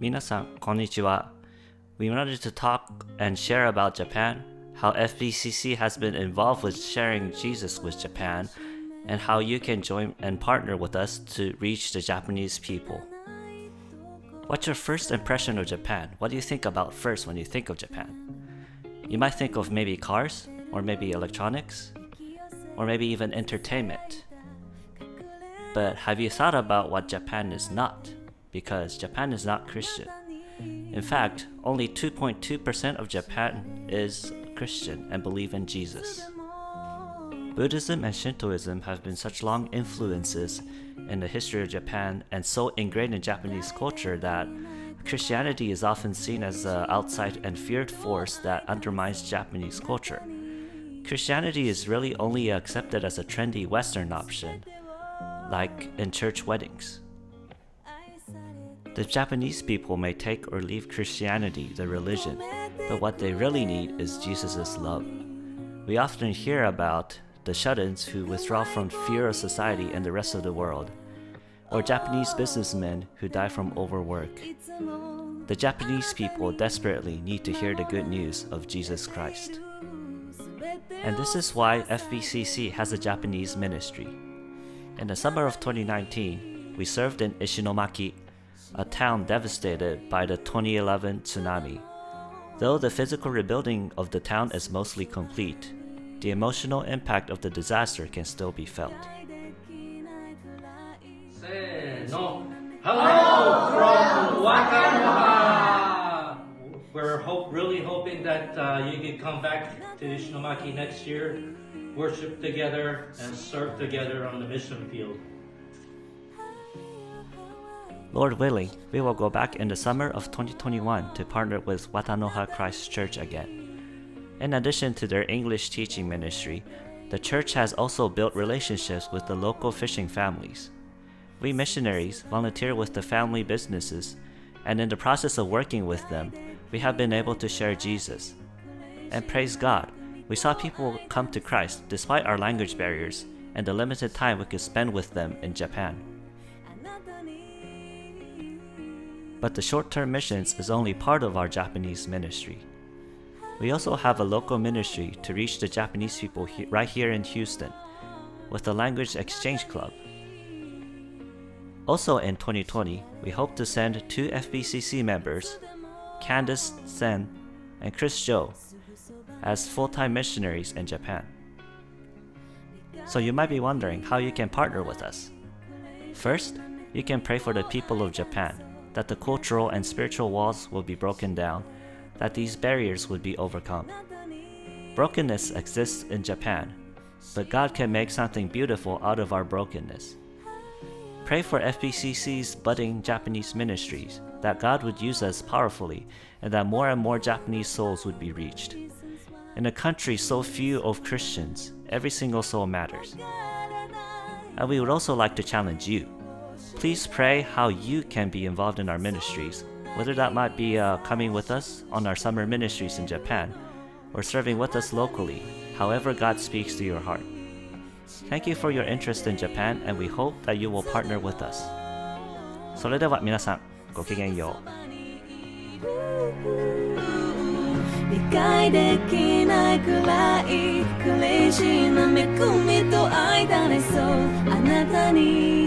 皆さん、こんにちは. We wanted to talk and share about Japan, how FBCC has been involved with sharing Jesus with Japan, and how you can join and partner with us to reach the Japanese people. What's your first impression of Japan? What do you think about first when you think of Japan? You might think of maybe cars, or maybe electronics, or maybe even entertainment. But have you thought about what Japan is not? Because Japan is not Christian. In fact, only 2.2% of Japan is Christian and believe in Jesus. Buddhism and Shintoism have been such long influences in the history of Japan and so ingrained in Japanese culture that Christianity is often seen as an outside and feared force that undermines Japanese culture. Christianity is really only accepted as a trendy Western option, like in church weddings. The Japanese people may take or leave Christianity, the religion, but what they really need is Jesus' love. We often hear about the shut-ins who withdraw from fear of society and the rest of the world, or Japanese businessmen who die from overwork. The Japanese people desperately need to hear the good news of Jesus Christ. And this is why FBCC has a Japanese ministry. In the summer of 2019, we served in Ishinomaki, a town devastated by the 2011 tsunami. Though the physical rebuilding of the town is mostly complete, the emotional impact of the disaster can still be felt. Hello from Wakanoha! We're really hoping that you can come back to Ishinomaki next year, worship together, and serve together on the mission field. Lord willing, we will go back in the summer of 2021 to partner with Watanoha Christ Church again. In addition to their English teaching ministry, the church has also built relationships with the local fishing families. We missionaries volunteer with the family businesses, and in the process of working with them, we have been able to share Jesus. And praise God, we saw people come to Christ despite our language barriers and the limited time we could spend with them in Japan. But the short-term missions is only part of our Japanese ministry. We also have a local ministry to reach the Japanese people right here in Houston with the Language Exchange Club. Also in 2020, we hope to send 2 FBCC members, Candice Sen and Chris Joe, as full-time missionaries in Japan. So you might be wondering how you can partner with us. First, you can pray for the people of Japan, that the cultural and spiritual walls will be broken down, that these barriers would be overcome. Brokenness exists in Japan, but God can make something beautiful out of our brokenness. Pray for FBCC's budding Japanese ministries, that God would use us powerfully and that more and more Japanese souls would be reached. In a country so few of Christians, every single soul matters. And we would also like to challenge you. Please pray how you can be involved in our ministries, whether that might be coming with us on our summer ministries in Japan, or serving with us locally, however God speaks to your heart. Thank you for your interest in Japan, and we hope that you will partner with us. それでは皆さん、ごきげんよう。理解できないくらいクレイジーな恵みと愛だれそうあなたに